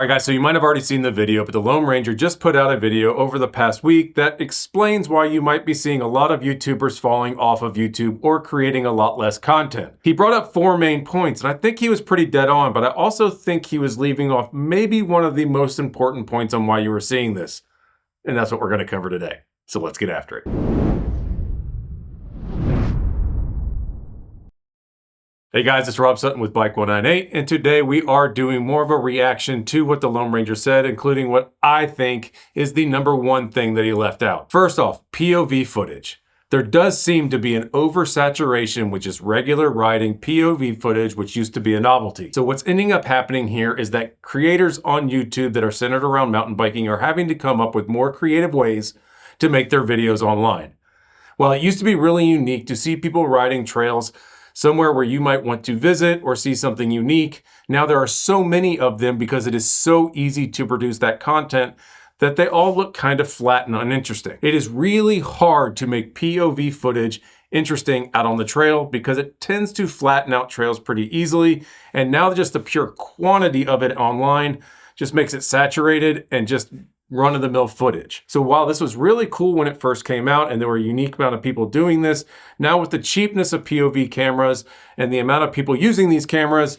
All right guys, so you might have already seen the video, but the Loam Ranger just put out a video over the past week that explains why you might be seeing a lot of YouTubers falling off of YouTube or creating a lot less content. He brought up 4 main points, and I think he was pretty dead on, but I also think he was leaving off maybe one of the most important points on why you were seeing this. And that's what we're going to cover today. So let's get after it. Hey guys, it's Rob Sutton with Bike198, and today we are doing more of a reaction to what the Loam Ranger said, including what I think is the #1 thing that he left out. First off, POV footage. There does seem to be an oversaturation with just regular riding POV footage, which used to be a novelty. So what's ending up happening here is that creators on YouTube that are centered around mountain biking are having to come up with more creative ways to make their videos online. While it used to be really unique to see people riding trails somewhere where you might want to visit or see something unique, now there are so many of them because it is so easy to produce that content that they all look kind of flat and uninteresting. It is really hard to make POV footage interesting out on the trail because it tends to flatten out trails pretty easily, and now just the pure quantity of it online just makes it saturated and just run-of-the-mill footage. So while this was really cool when it first came out and there were a unique amount of people doing this, now with the cheapness of POV cameras and the amount of people using these cameras,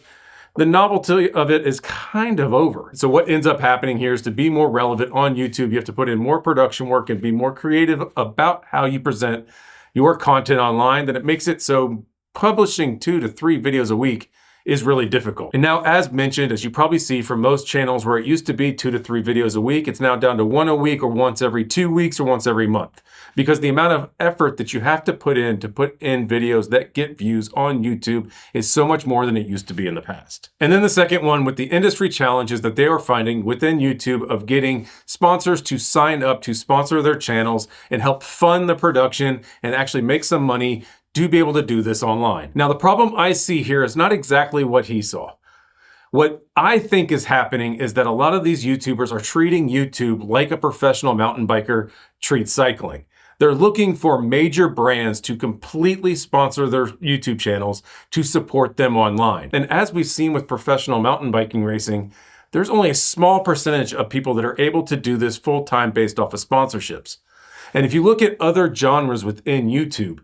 the novelty of it is kind of over. So what ends up happening here is to be more relevant on YouTube, you have to put in more production work and be more creative about how you present your content online, that it makes it so publishing 2 to 3 videos a week is really difficult. And now, as mentioned, as you probably see from most channels where it used to be 2 to 3 videos a week, it's now down to 1 a week or once every 2 weeks or once every month. Because the amount of effort that you have to put in videos that get views on YouTube is so much more than it used to be in the past. And then the second one, with the industry challenges that they are finding within YouTube of getting sponsors to sign up to sponsor their channels and help fund the production and actually make some money to be able to do this online. Now, the problem I see here is not exactly what he saw. What I think is happening is that a lot of these YouTubers are treating YouTube like a professional mountain biker treats cycling. They're looking for major brands to completely sponsor their YouTube channels to support them online. And as we've seen with professional mountain biking racing, there's only a small percentage of people that are able to do this full-time based off of sponsorships. And if you look at other genres within YouTube,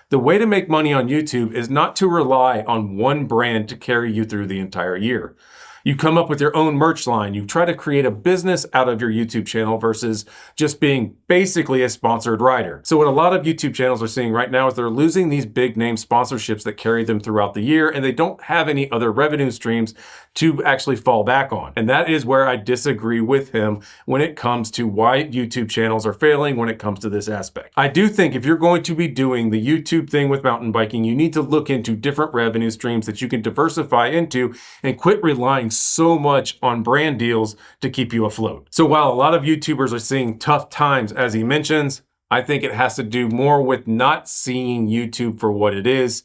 the way to make money on YouTube is not to rely on one brand to carry you through the entire year. You come up with your own merch line. You try to create a business out of your YouTube channel versus just being basically a sponsored rider. So what a lot of YouTube channels are seeing right now is they're losing these big name sponsorships that carry them throughout the year, and they don't have any other revenue streams to actually fall back on. And that is where I disagree with him when it comes to why YouTube channels are failing when it comes to this aspect. I do think if you're going to be doing the YouTube thing with mountain biking, you need to look into different revenue streams that you can diversify into and quit relying so much on brand deals to keep you afloat. So while a lot of YouTubers are seeing tough times, as he mentions, I think it has to do more with not seeing YouTube for what it is,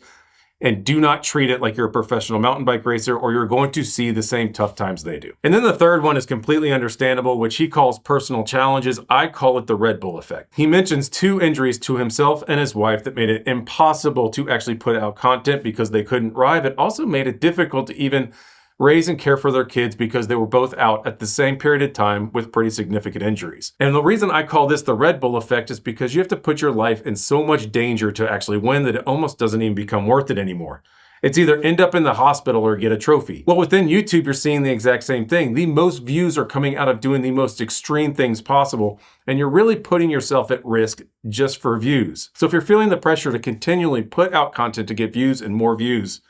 and do not treat it like you're a professional mountain bike racer or you're going to see the same tough times they do. And then the third one is completely understandable, which he calls personal challenges. I call it the Red Bull effect. He mentions 2 injuries to himself and his wife that made it impossible to actually put out content because they couldn't ride. It also made it difficult to even raise and care for their kids because they were both out at the same period of time with pretty significant injuries. And the reason I call this the Red Bull effect is because you have to put your life in so much danger to actually win that it almost doesn't even become worth it anymore. It's either end up in the hospital or get a trophy. Well, within YouTube, you're seeing the exact same thing. The most views are coming out of doing the most extreme things possible, and you're really putting yourself at risk just for views. So if you're feeling the pressure to continually put out content to get views and more views,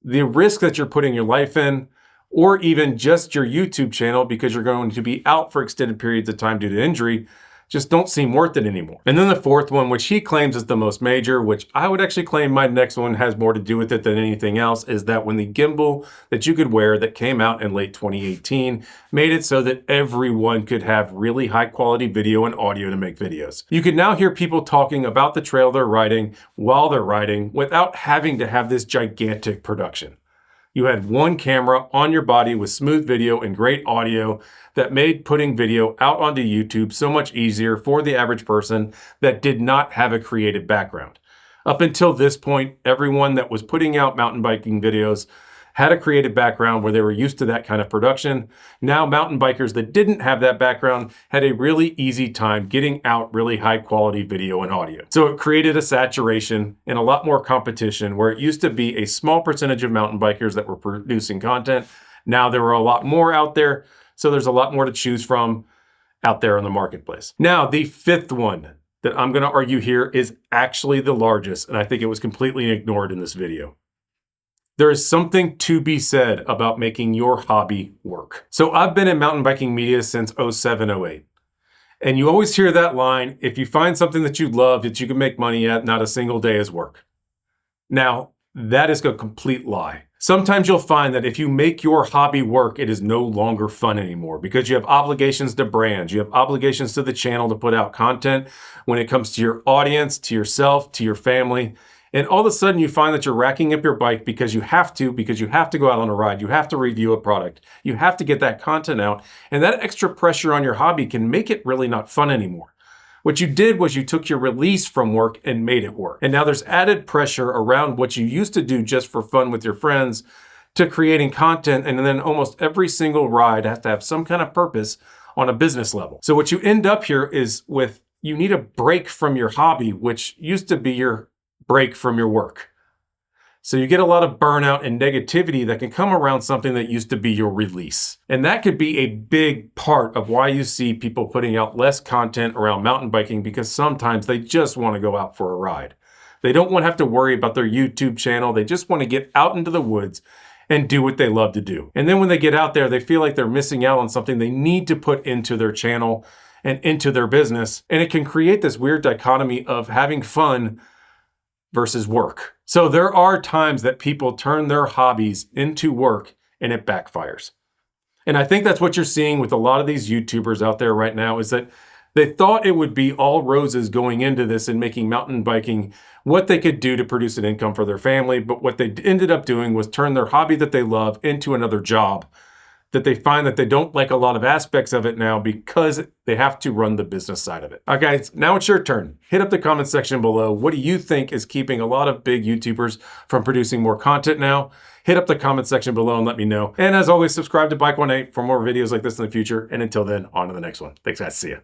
the risk that you're putting your life in, or even just your YouTube channel because you're going to be out for extended periods of time due to injury, just don't seem worth it anymore. And then the fourth one, which he claims is the most major, which I would actually claim my next one has more to do with it than anything else, is that when the gimbal that you could wear that came out in late 2018 made it so that everyone could have really high quality video and audio to make videos. You can now hear people talking about the trail they're riding while they're riding without having to have this gigantic production. You had one camera on your body with smooth video and great audio that made putting video out onto YouTube so much easier for the average person that did not have a creative background. Up until this point, everyone that was putting out mountain biking videos had a creative background where they were used to that kind of production. Now mountain bikers that didn't have that background had a really easy time getting out really high quality video and audio. So it created a saturation and a lot more competition where it used to be a small percentage of mountain bikers that were producing content. Now there were a lot more out there, so there's a lot more to choose from out there in the marketplace. Now, the fifth one that I'm going to argue here is actually the largest, and I think it was completely ignored in this video. There is something to be said about making your hobby work. So I've been in mountain biking media since 07, 08. And you always hear that line, if you find something that you love that you can make money at, not a single day is work. Now, that is a complete lie. Sometimes you'll find that if you make your hobby work, it is no longer fun anymore because you have obligations to brands, you have obligations to the channel to put out content when it comes to your audience, to yourself, to your family. And all of a sudden you find that you're racking up your bike because you have to go out on a ride, you have to review a product, you have to get that content out. And that extra pressure on your hobby can make it really not fun anymore. What you did was you took your release from work and made it work. And now there's added pressure around what you used to do just for fun with your friends to creating content. And then almost every single ride has to have some kind of purpose on a business level. So what you end up here is with, you need a break from your hobby, which used to be your break from your work. So you get a lot of burnout and negativity that can come around something that used to be your release. And that could be a big part of why you see people putting out less content around mountain biking, because sometimes they just want to go out for a ride. They don't want to have to worry about their YouTube channel. They just want to get out into the woods and do what they love to do. And then when they get out there, they feel like they're missing out on something they need to put into their channel and into their business. And it can create this weird dichotomy of having fun versus work. So there are times that people turn their hobbies into work and it backfires. And I think that's what you're seeing with a lot of these YouTubers out there right now, is that they thought it would be all roses going into this and making mountain biking what they could do to produce an income for their family. But what they ended up doing was turn their hobby that they love into another job that they find that they don't like a lot of aspects of it now because they have to run the business side of it. All right, guys, now it's your turn. Hit up the comment section below. What do you think is keeping a lot of big YouTubers from producing more content now? Hit up the comment section below and let me know. And as always, subscribe to Bike 18 for more videos like this in the future. And until then, on to the next one. Thanks, guys. See ya.